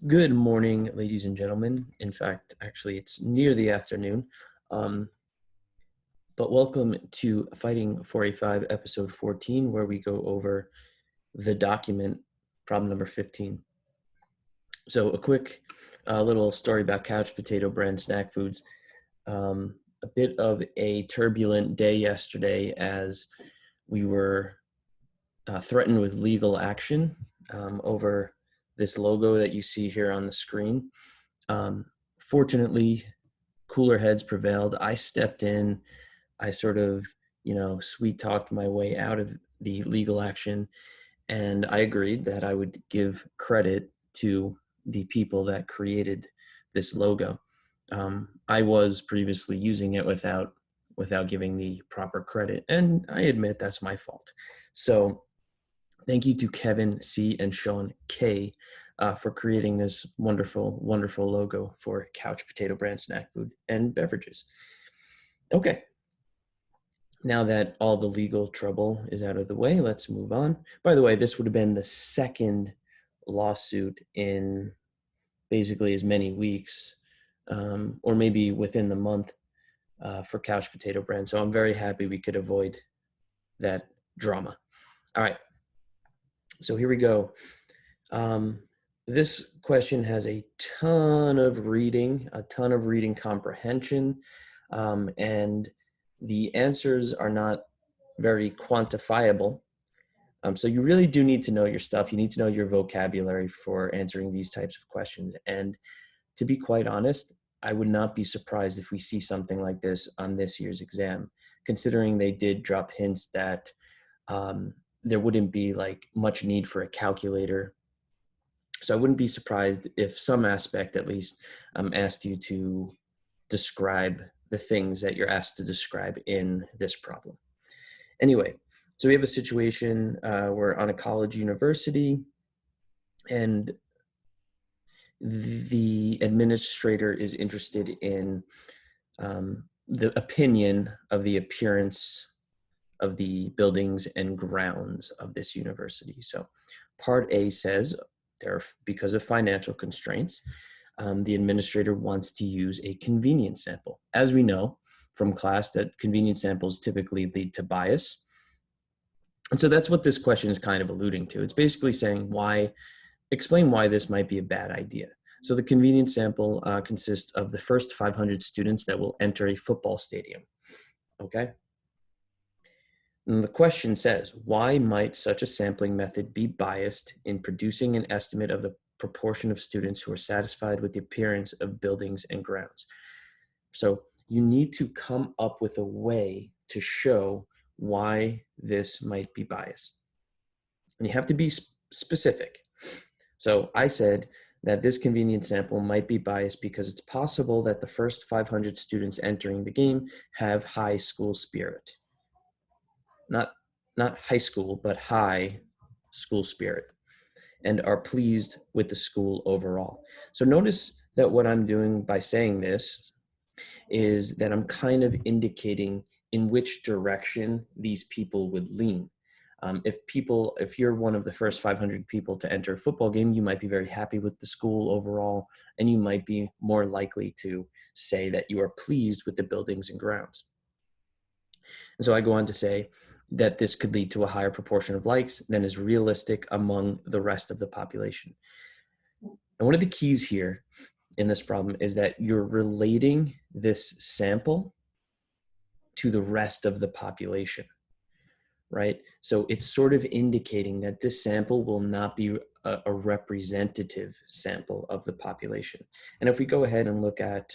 Good morning, ladies and gentlemen. In fact, actually, it's near the afternoon. Um, but welcome to Fighting 485, episode 14, where we go over the document, problem number 15. So, a quick little story about Couch Potato Brand Snack Foods. A bit of a turbulent day yesterday as we were threatened with legal action over this logo that you see here on the screen. Fortunately, cooler heads prevailed. I stepped in. I sort of, sweet talked my way out of the legal action. And I agreed that I would give credit to the people that created this logo. I was previously using it without giving the proper credit. And I admit that's my fault. So thank you to Kevin C. and Sean K. For creating this wonderful, wonderful logo for Couch Potato Brand Snack Food and Beverages. Okay, now that all the legal trouble is out of the way, let's move on. By the way, this would have been the second lawsuit in basically as many weeks, or maybe within the month, for Couch Potato Brand. So I'm very happy we could avoid that drama. All right, so here we go. This question has a ton of reading comprehension, and the answers are not very quantifiable. So you really do need to know your stuff. You need to know your vocabulary for answering these types of questions. And to be quite honest, I would not be surprised if we see something like this on this year's exam, considering they did drop hints that there wouldn't be like much need for a calculator. So I wouldn't be surprised if some aspect at least asked you to describe the things that you're asked to describe in this problem. Anyway, so we have a situation we're on a college university, and the administrator is interested in the opinion of the appearance of the buildings and grounds of this university. So part A says, because of financial constraints, the administrator wants to use a convenience sample. As we know from class, that convenience samples typically lead to bias. And so that's what this question is kind of alluding to. It's basically saying explain why this might be a bad idea. So the convenience sample consists of the first 500 students that will enter a football stadium, okay? And the question says, why might such a sampling method be biased in producing an estimate of the proportion of students who are satisfied with the appearance of buildings and grounds? So you need to come up with a way to show why this might be biased. And you have to be specific. So I said that this convenience sample might be biased because it's possible that the first 500 students entering the game have high school spirit. Not high school, but high school spirit, and are pleased with the school overall. So notice that what I'm doing by saying this is that I'm kind of indicating in which direction these people would lean. If you're one of the first 500 people to enter a football game, you might be very happy with the school overall, and you might be more likely to say that you are pleased with the buildings and grounds. And so I go on to say that this could lead to a higher proportion of likes than is realistic among the rest of the population. And one of the keys here in this problem is that you're relating this sample to the rest of the population, right? So it's sort of indicating that this sample will not be a representative sample of the population. And if we go ahead and look at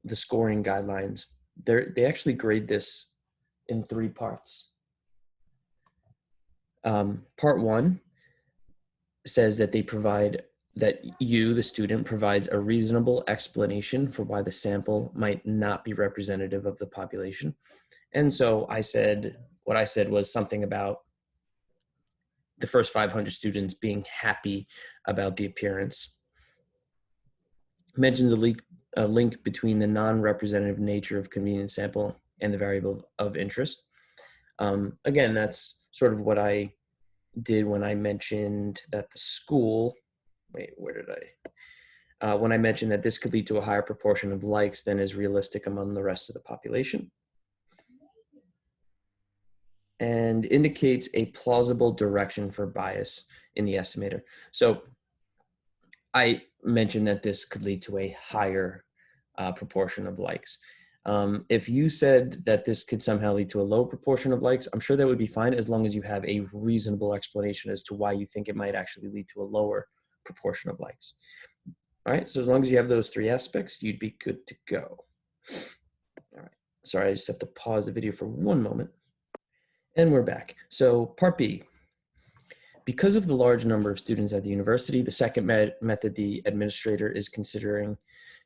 the scoring guidelines, they actually grade this in 3 parts. Part 1 says that you, the student, provides a reasonable explanation for why the sample might not be representative of the population. And so what I said was something about the first 500 students being happy about the appearance. Mentions a link between the non-representative nature of convenience sample and the variable of interest. Again, that's sort of what I did when I mentioned that the school wait, where did when I mentioned that this could lead to a higher proportion of likes than is realistic among the rest of the population, and indicates a plausible direction for bias in the estimator. So I mentioned that this could lead to a higher proportion of likes. If you said that this could somehow lead to a low proportion of likes, I'm sure that would be fine as long as you have a reasonable explanation as to why you think it might actually lead to a lower proportion of likes. All right, so as long as you have those three aspects, you'd be good to go. All right, sorry, I just have to pause the video for one moment. And we're back. So part B. Because of the large number of students at the university, the second method the administrator is considering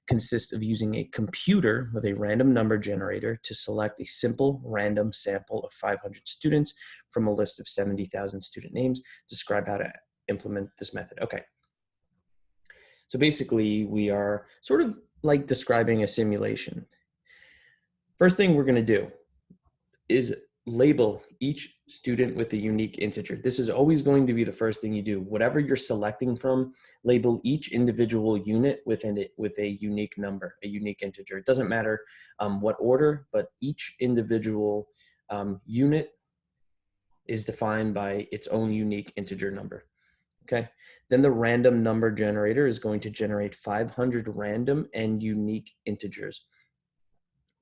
consists of using a computer with a random number generator to select a simple random sample of 500 students from a list of 70,000 student names. Describe how to implement this method. Okay. So basically, we are sort of like describing a simulation. First thing we're going to do is label each student with a unique integer. This is always going to be the first thing you do. Whatever you're selecting from, label each individual unit within it with a unique number, a unique integer. It doesn't matter what order, but each individual unit is defined by its own unique integer number. Okay. Then the random number generator is going to generate 500 random and unique integers.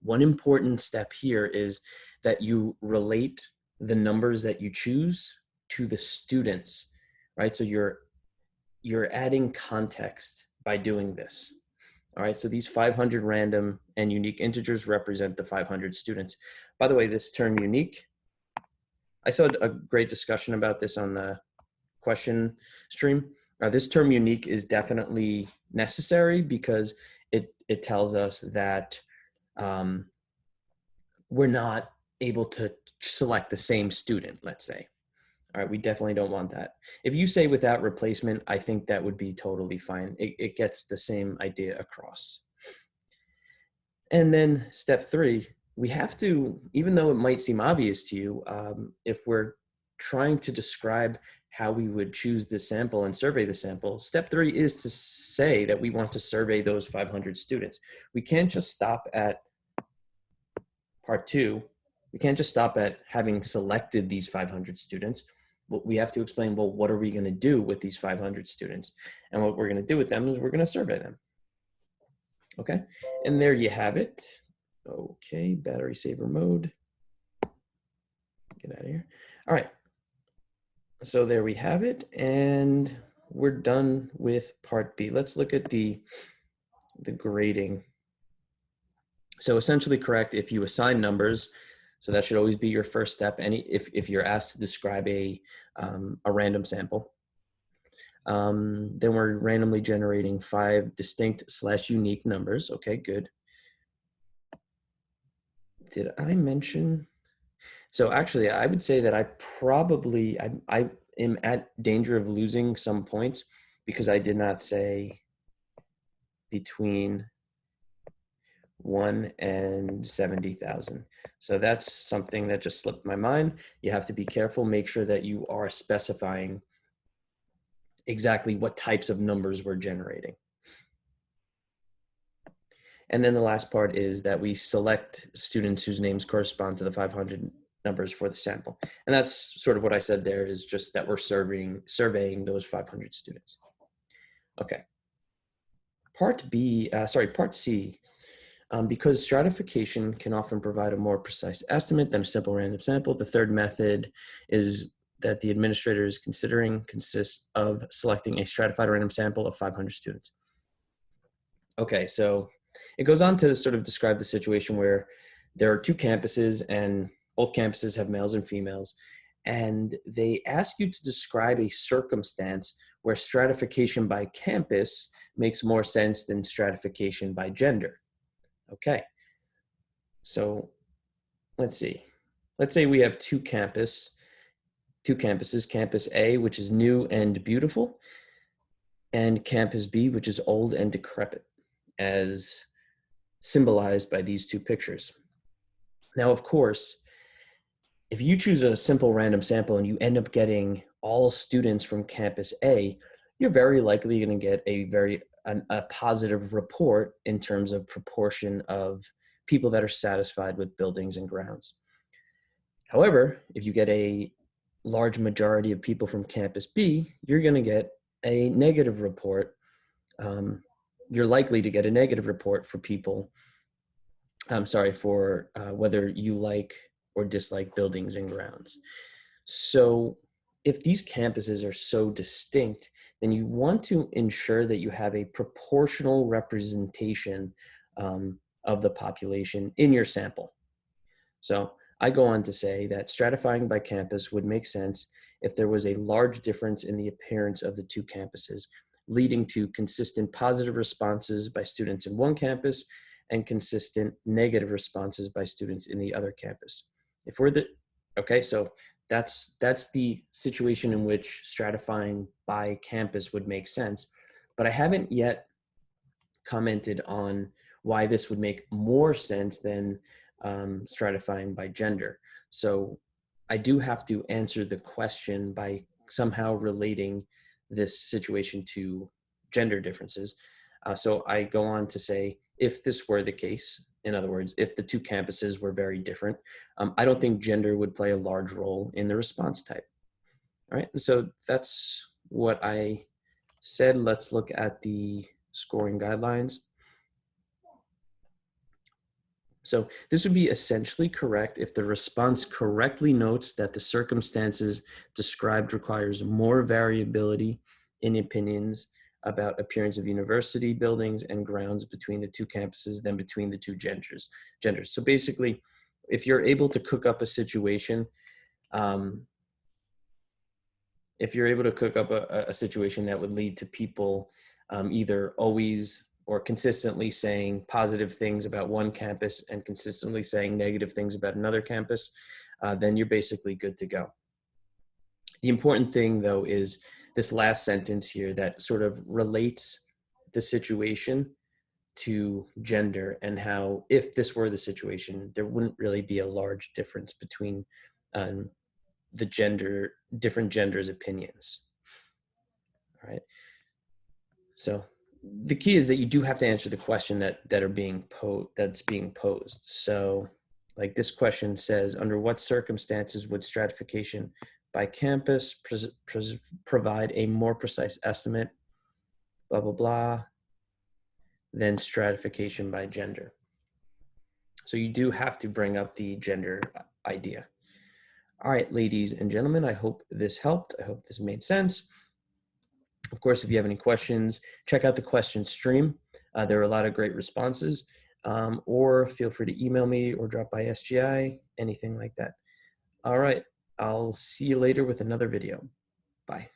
One important step here is that you relate the numbers that you choose to the students, right? So you're adding context by doing this. All right, so these 500 random and unique integers represent the 500 students. By the way, this term unique, I saw a great discussion about this on the question stream. This term unique is definitely necessary because it tells us that we're not able to select the same student, let's say. All right, we definitely don't want that. If you say without replacement, I think that would be totally fine. It gets the same idea across. And then step 3, we have to, even though it might seem obvious to you, if we're trying to describe how we would choose the sample and survey the sample, step 3 is to say that we want to survey those 500 students. We can't just stop at part 2. We can't just stop at having selected these 500 students. We have to explain, well, what are we going to do with these 500 students? And what we're going to do with them is we're going to survey them. Okay, and there you have it. Okay, battery saver mode. Get out of here. All right, so there we have it, and we're done with part B. Let's look at the grading. So essentially correct if you assign numbers. So that should always be your first step. If you're asked to describe a random sample, then we're randomly generating 5 distinct/unique numbers. Okay, good. Did I mention? So actually, I would say that I am at danger of losing some points because I did not say between 1 and 70,000. So that's something that just slipped my mind. You have to be careful. Make sure that you are specifying exactly what types of numbers we're generating. And then the last part is that we select students whose names correspond to the 500 numbers for the sample. And that's sort of what I said there, is just that we're surveying those 500 students. Okay. Part C. Because stratification can often provide a more precise estimate than a simple random sample, the third method is that the administrator is considering consists of selecting a stratified random sample of 500 students. Okay, so it goes on to sort of describe the situation where there are 2 campuses and both campuses have males and females, and they ask you to describe a circumstance where stratification by campus makes more sense than stratification by gender. Okay, so let's see. Let's say we have two campuses, Campus A, which is new and beautiful, and Campus B, which is old and decrepit, as symbolized by these 2 pictures. Now, of course, if you choose a simple random sample and you end up getting all students from Campus A, you're very likely going to get a positive report in terms of proportion of people that are satisfied with buildings and grounds. However, if you get a large majority of people from campus B, you're going to get a negative report. You're likely to get a negative report for people, for whether you like or dislike buildings and grounds. So if these campuses are so distinct, then you want to ensure that you have a proportional representation of the population in your sample. So I go on to say that stratifying by campus would make sense if there was a large difference in the appearance of the two campuses, leading to consistent positive responses by students in one campus and consistent negative responses by students in the other campus. If we're okay, so that's the situation in which stratifying by campus would make sense, but I haven't yet commented on why this would make more sense than stratifying by gender. So I do have to answer the question by somehow relating this situation to gender differences. So I go on to say, if this were the case, in other words, if the two campuses were very different, I don't think gender would play a large role in the response type. All right, so that's what I said. Let's look at the scoring guidelines. So this would be essentially correct if the response correctly notes that the circumstances described requires more variability in opinions about appearance of university buildings and grounds between the two campuses than between the two genders. So basically, if you're able to cook up a situation, if you're able to cook up a situation that would lead to people either always or consistently saying positive things about one campus and consistently saying negative things about another campus, then you're basically good to go. The important thing, though, is this last sentence here that sort of relates the situation to gender, and how if this were the situation, there wouldn't really be a large difference between the different genders' opinions. All right. So the key is that you do have to answer the question that's being posed. So like this question says, under what circumstances would stratification by campus provide a more precise estimate, blah, blah, blah, than stratification by gender? So you do have to bring up the gender idea. All right, ladies and gentlemen, I hope this helped. I hope this made sense. Of course, if you have any questions, check out the question stream. There are a lot of great responses, or feel free to email me or drop by SGI, anything like that. All right, I'll see you later with another video. Bye.